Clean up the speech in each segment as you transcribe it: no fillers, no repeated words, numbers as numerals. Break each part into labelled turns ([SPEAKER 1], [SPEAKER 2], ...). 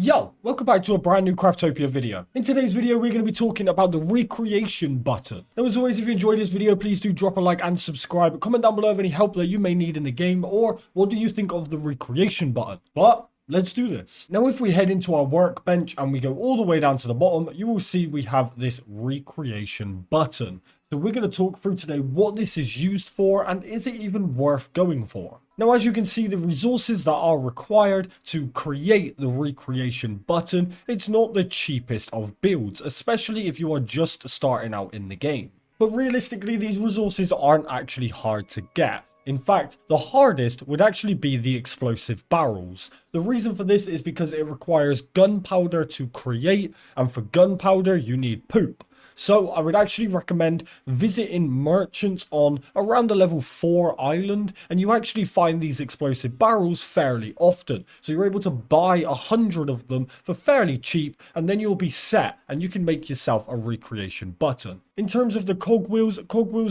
[SPEAKER 1] Yo, welcome back to a brand new Craftopia video. In today's video, we're going to be talking about the recreation button. Now, as always, if you enjoyed this video, please do drop a like and subscribe. Comment down below of any help that you may need in the game, or what do you think of the recreation button? But let's do this. Now, if we head into our workbench and we go all the way down to the bottom, you will see we have this recreation button. So we're going to talk through today what this is used for and is it even worth going for. Now, as you can see, the resources that are required to create the recreation button, it's not the cheapest of builds, especially if you are just starting out in the game. But realistically, these resources aren't actually hard to get. In fact, the hardest would actually be the explosive barrels. The reason for this is because it requires gunpowder to create, and for gunpowder, you need poop. So I would actually recommend visiting merchants on around the level 4 island, and you actually find these explosive barrels fairly often. So you're able to buy 100 of them for fairly cheap, and then you'll be set and you can make yourself a recreation button. In terms of the cog wheels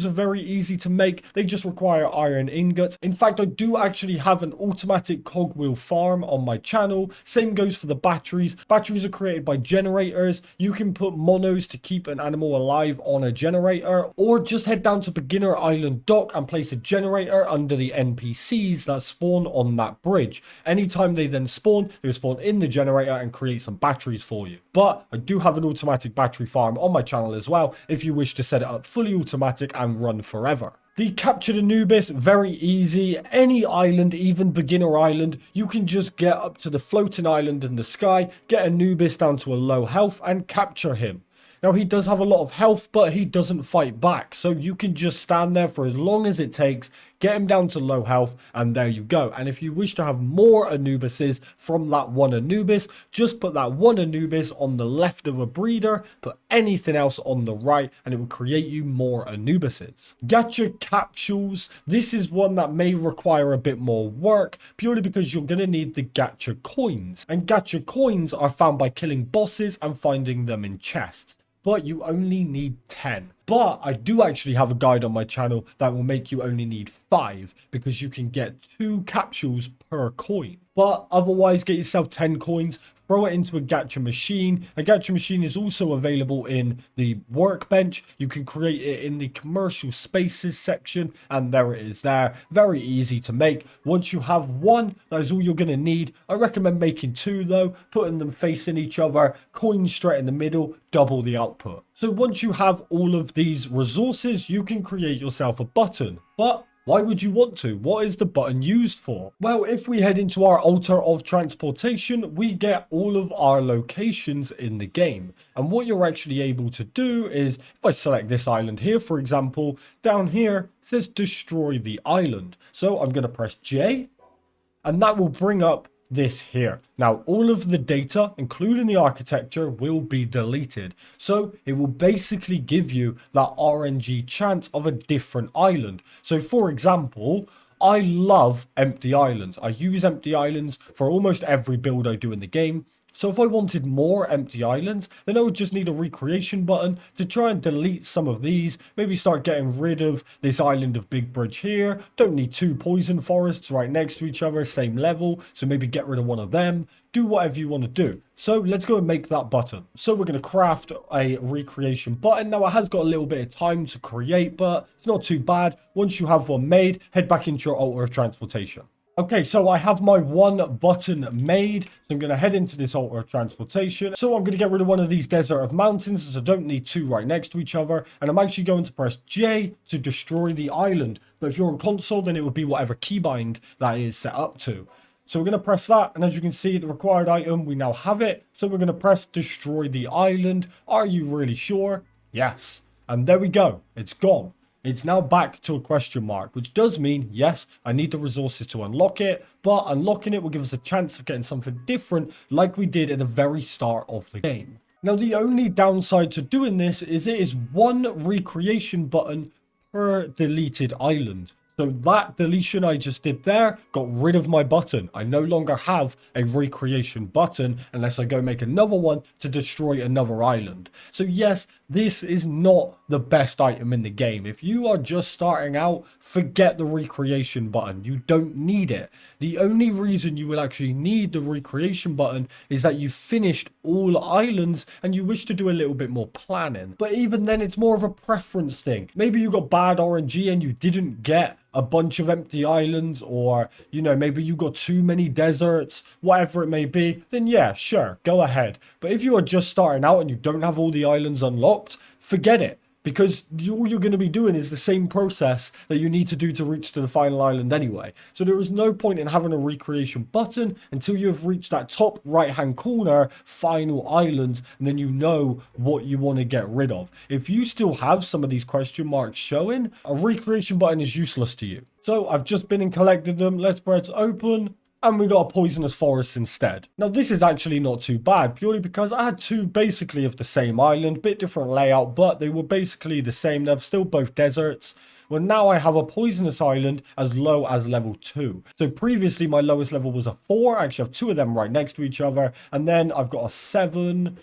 [SPEAKER 1] are very easy to make. They just require iron ingots. In fact, I do actually have an automatic cog wheel farm on my channel. Same goes for the batteries. Batteries are created by generators. You can put monos to keep an animal alive on a generator, or just head down to Beginner Island Dock and place a generator under the NPCs that spawn on that bridge. Anytime they then spawn, they spawn in the generator and create some batteries for you. But I do have an automatic battery farm on my channel as well, if you wish to set it up fully automatic and run forever. The captured Anubis, very easy. Any island, even beginner island, you can just get up to the floating island in the sky, get Anubis down to a low health and capture him. Now, he does have a lot of health, but he doesn't fight back. So you can just stand there for as long as it takes, get him down to low health, and there you go. And if you wish to have more Anubises from that one Anubis, just put that one Anubis on the left of a breeder, put anything else on the right, and it will create you more Anubises. Gacha capsules. This is one that may require a bit more work, purely because you're going to need the gacha coins. And gacha coins are found by killing bosses and finding them in chests. But you only need 10. But I do actually have a guide on my channel that will make you only need 5, because you can get 2 capsules per coin. But otherwise, get yourself 10 coins, throw it into a gacha machine. A gacha machine is also available in the workbench. You can create it in the commercial spaces section, and there it is there. Very easy to make. Once you have one, that is all you're going to need. I recommend making 2 though, putting them facing each other, coins straight in the middle, double the output. So once you have all of these resources, you can create yourself a button. But why would you want to? What is the button used for? Well, if we head into our altar of transportation, we get all of our locations in the game. And what you're actually able to do is, if I select this island here, for example, down here it says destroy the island. So I'm going to press J, and that will bring up this here. Now, all of the data, including the architecture, will be deleted. So it will basically give you that RNG chance of a different island. So for example, I love empty islands. I use empty islands for almost every build I do in the game. So if I wanted more empty islands, then I would just need a recreation button to try and delete some of these. Maybe start getting rid of this island of Big Bridge here. Don't need 2 poison forests right next to each other, same level. So maybe get rid of one of them. Do whatever you want to do. So let's go and make that button. So we're going to craft a recreation button. Now, it has got a little bit of time to create, but it's not too bad. Once you have one made, head back into your altar of transportation. Okay, so I have my one button made. So I'm going to head into this altar of transportation. So I'm going to get rid of one of these desert of mountains, as I don't need 2 right next to each other. And I'm actually going to press J to destroy the island. But if you're on console, then it would be whatever keybind that is set up to. So we're going to press that. And as you can see, the required item, we now have it. So we're going to press destroy the island. Are you really sure? Yes. And there we go. It's gone. It's now back to a question mark, which does mean, yes, I need the resources to unlock it, but unlocking it will give us a chance of getting something different like we did at the very start of the game. Now, the only downside to doing this is it is 1 recreation button per deleted island. So that deletion I just did there got rid of my button. I no longer have a recreation button unless I go make another one to destroy another island. So yes, this is not the best item in the game. If you are just starting out, forget the recreation button. You don't need it. The only reason you will actually need the recreation button is that you've finished all islands and you wish to do a little bit more planning. But even then, it's more of a preference thing. Maybe you got bad RNG and you didn't get a bunch of empty islands, or you know, maybe you got too many deserts, whatever it may be, then yeah, sure, go ahead. But if you are just starting out and you don't have all the islands unlocked, forget it. Because all you're going to be doing is the same process that you need to do to reach to the final island anyway. So there is no point in having a recreation button until you have reached that top right hand corner final island, and then you know what you want to get rid of. If you still have some of these question marks showing, a recreation button is useless to you. So I've just been and collected them. Let's press open. And we got a poisonous forest instead. Now this is actually not too bad, purely because I had two basically of the same island, bit different layout, but they were basically the same. They're still both deserts. Well, now I have a poisonous island as low as level 2. So previously my lowest level was a 4. I actually have two of them right next to each other. And then I've got a 7.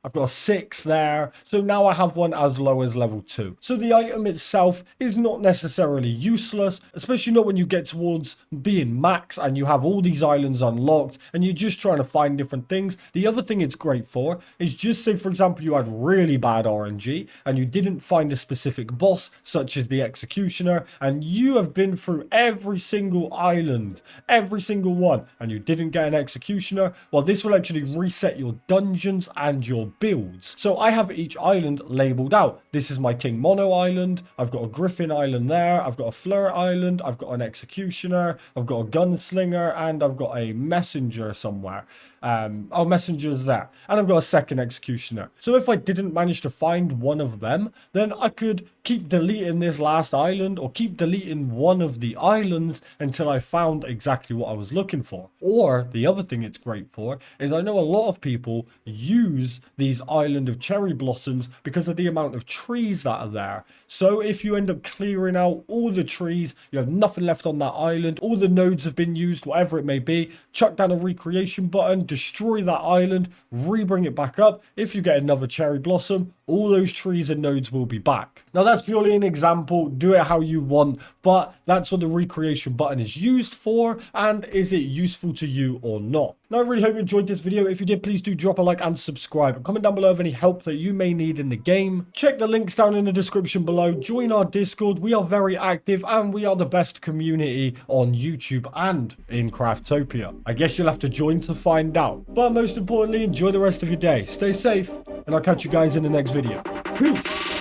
[SPEAKER 1] I've got a 6 there. So now I have one as low as level 2. So the item itself is not necessarily useless, especially not when you get towards being max and you have all these islands unlocked and you're just trying to find different things. The other thing it's great for is just say, for example, you had really bad RNG and you didn't find a specific boss, such as the executioner, and you have been through every single island, every single one, and you didn't get an executioner. Well, this will actually reset your dungeons and your builds. So I have each island labeled out. This is my King Mono island. I've got a Griffin island there. I've got a Fleur island. I've got an executioner. I've got a gunslinger, and I've got a messenger somewhere. Messenger's there. And I've got a second executioner. So if I didn't manage to find one of them, then I could keep deleting this last island or keep deleting one of the islands until I found exactly what I was looking for. Or the other thing it's great for is I know a lot of people use these island of cherry blossoms because of the amount of trees that are there. So if you end up clearing out all the trees, you have nothing left on that island, all the nodes have been used, whatever it may be, chuck down a recreation button, destroy that island, re-bring it back up. If you get another cherry blossom, all those trees and nodes will be back. Now that's purely an example, do it how you want, but that's what the recreation button is used for, and is it useful to you or not? Now I really hope you enjoyed this video. If you did, please do drop a like and subscribe. Comment down below of any help that you may need in the game. Check the links down in the description below. Join our Discord. We are very active and we are the best community on YouTube and in Craftopia. I guess you'll have to join to find out. But most importantly, enjoy the rest of your day. Stay safe, and I'll catch you guys in the next video. Peace!